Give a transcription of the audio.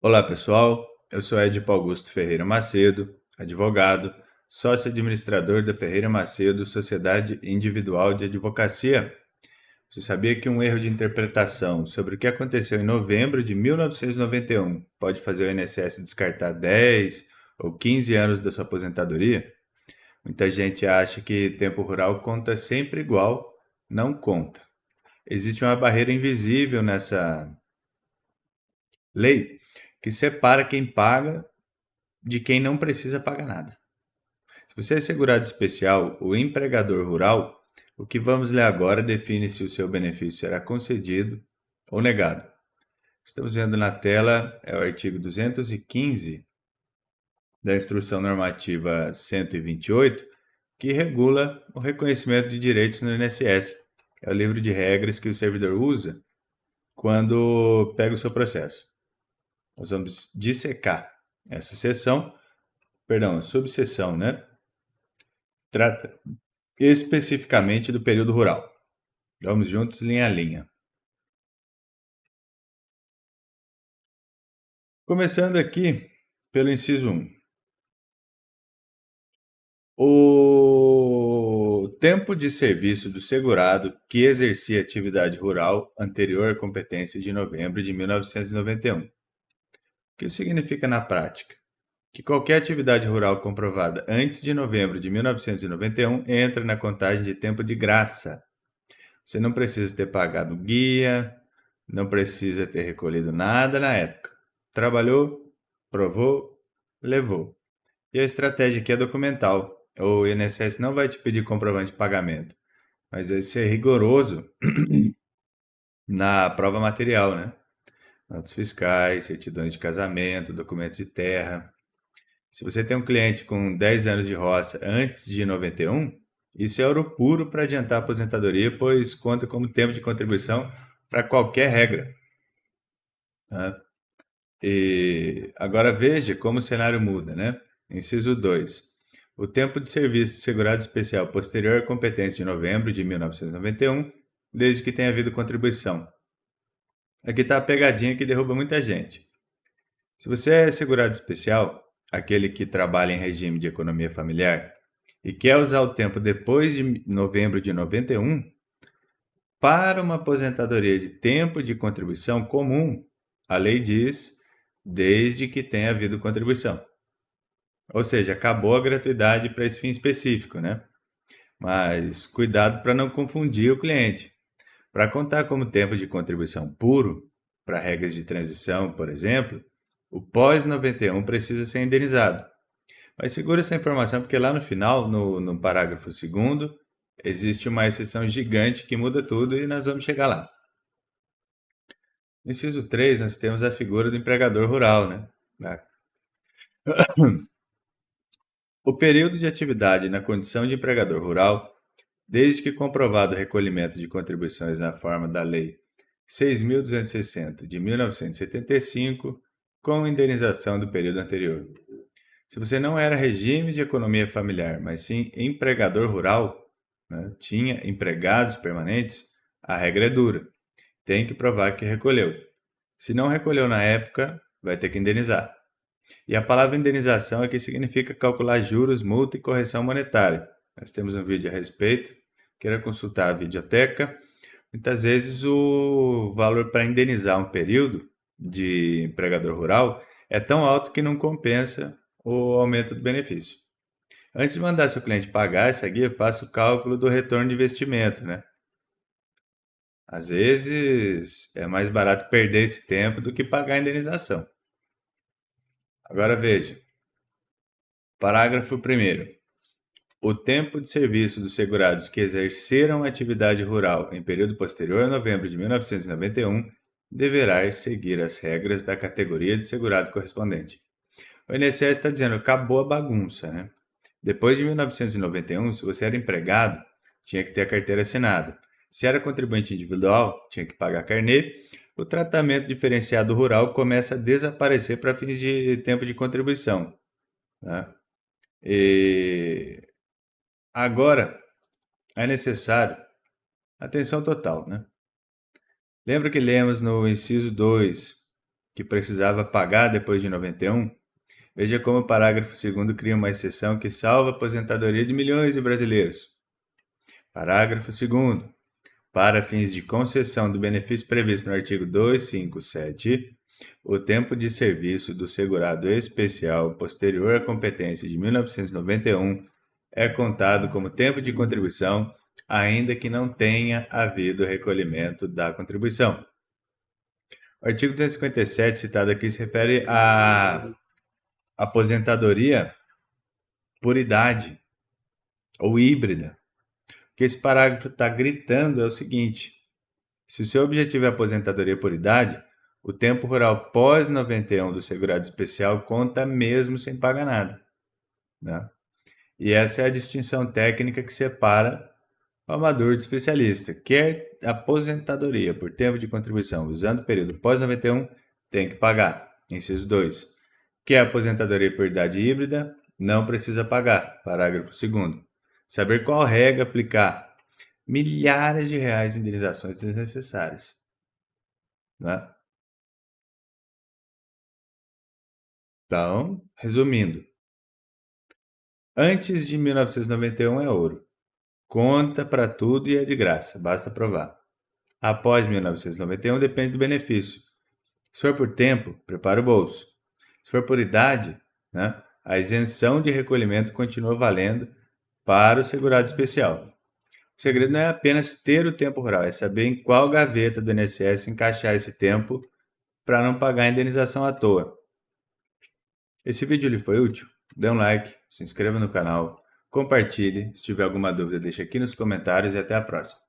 Olá, pessoal. Eu sou Edipo Augusto Ferreira Macedo, advogado, sócio administrador da Ferreira Macedo Sociedade Individual de Advocacia. Você sabia que um erro de interpretação sobre o que aconteceu em novembro de 1991 pode fazer o INSS descartar 10 ou 15 anos da sua aposentadoria? Muita gente acha que tempo rural conta sempre igual. Não conta. Existe uma barreira invisível nessa lei que separa quem paga de quem não precisa pagar nada. Se você é segurado especial ou empregador rural, o que vamos ler agora define se o seu benefício será concedido ou negado. Estamos vendo na tela é o artigo 215 da Instrução Normativa 128, que regula o reconhecimento de direitos no INSS. É o livro de regras que o servidor usa quando pega o seu processo. Nós vamos dissecar essa seção, perdão, a subseção, né? Trata especificamente do período rural. Vamos juntos, linha a linha. Começando aqui pelo inciso 1. O tempo de serviço do segurado que exercia atividade rural anterior à competência de novembro de 1991. O que isso significa na prática? Que qualquer atividade rural comprovada antes de novembro de 1991 entra na contagem de tempo de graça. Você não precisa ter pagado guia, não precisa ter recolhido nada na época. Trabalhou, provou, levou. E a estratégia aqui é documental. O INSS não vai te pedir comprovante de pagamento, mas vai ser rigoroso na prova material, né? Notas fiscais, certidões de casamento, documentos de terra. Se você tem um cliente com 10 anos de roça antes de 91, isso é ouro puro para adiantar a aposentadoria, pois conta como tempo de contribuição para qualquer regra. Tá? E agora veja como o cenário muda, né? Inciso 2. O tempo de serviço de segurado especial posterior à competência de novembro de 1991, desde que tenha havido contribuição. Aqui está a pegadinha que derruba muita gente. Se você é segurado especial, aquele que trabalha em regime de economia familiar, e quer usar o tempo depois de novembro de 91, para uma aposentadoria de tempo de contribuição comum, a lei diz desde que tenha havido contribuição. Ou seja, acabou a gratuidade para esse fim específico, né? Mas cuidado para não confundir o cliente. Para contar como tempo de contribuição puro, para regras de transição, por exemplo, o pós-91 precisa ser indenizado. Mas segura essa informação porque lá no final, no parágrafo 2º, existe uma exceção gigante que muda tudo e nós vamos chegar lá. No inciso 3, nós temos a figura do empregador rural, né? O período de atividade na condição de empregador rural, desde que comprovado o recolhimento de contribuições na forma da Lei 6.260 de 1975, com indenização do período anterior. Se você não era regime de economia familiar, mas sim empregador rural, né, tinha empregados permanentes, a regra é dura. Tem que provar que recolheu. Se não recolheu na época, vai ter que indenizar. E a palavra indenização aqui significa calcular juros, multa e correção monetária. Nós temos um vídeo a respeito. Queira consultar a videoteca. Muitas vezes o valor para indenizar um período de empregador rural é tão alto que não compensa o aumento do benefício. Antes de mandar seu cliente pagar essa guia, faça o cálculo do retorno de investimento, né? Às vezes é mais barato perder esse tempo do que pagar a indenização. Agora veja, parágrafo 1º. O tempo de serviço dos segurados que exerceram atividade rural em período posterior a novembro de 1991 deverá seguir as regras da categoria de segurado correspondente. O INSS está dizendo, acabou a bagunça, né? Depois de 1991, se você era empregado, tinha que ter a carteira assinada. Se era contribuinte individual, tinha que pagar carnê. O tratamento diferenciado rural começa a desaparecer para fins de tempo de contribuição. Né? E agora é necessário atenção total, né? Lembra que lemos no inciso 2 que precisava pagar depois de 91, veja como o parágrafo 2º cria uma exceção que salva a aposentadoria de milhões de brasileiros. Parágrafo 2º. Para fins de concessão do benefício previsto no artigo 257, o tempo de serviço do segurado especial posterior à competência de 1991 é contado como tempo de contribuição, ainda que não tenha havido recolhimento da contribuição. O artigo 257, citado aqui, se refere à aposentadoria por idade ou híbrida. O que esse parágrafo está gritando é o seguinte: se o seu objetivo é aposentadoria por idade, o tempo rural pós-91 do segurado especial conta mesmo sem pagar nada, né? E essa é a distinção técnica que separa o amador do especialista. Quer aposentadoria por tempo de contribuição usando o período pós-91, tem que pagar. Inciso 2. Quer aposentadoria por idade híbrida, não precisa pagar. Parágrafo 2º. Saber qual regra aplicar. Milhares de reais em indenizações desnecessárias, né? Então, resumindo, antes de 1991 é ouro. Conta para tudo e é de graça, basta provar. Após 1991 depende do benefício. Se for por tempo, prepara o bolso. Se for por idade, né, a isenção de recolhimento continua valendo para o segurado especial. O segredo não é apenas ter o tempo rural, é saber em qual gaveta do INSS encaixar esse tempo para não pagar a indenização à toa. Esse vídeo lhe foi útil? Dê um like, se inscreva no canal, compartilhe. Se tiver alguma dúvida, deixe aqui nos comentários e até a próxima.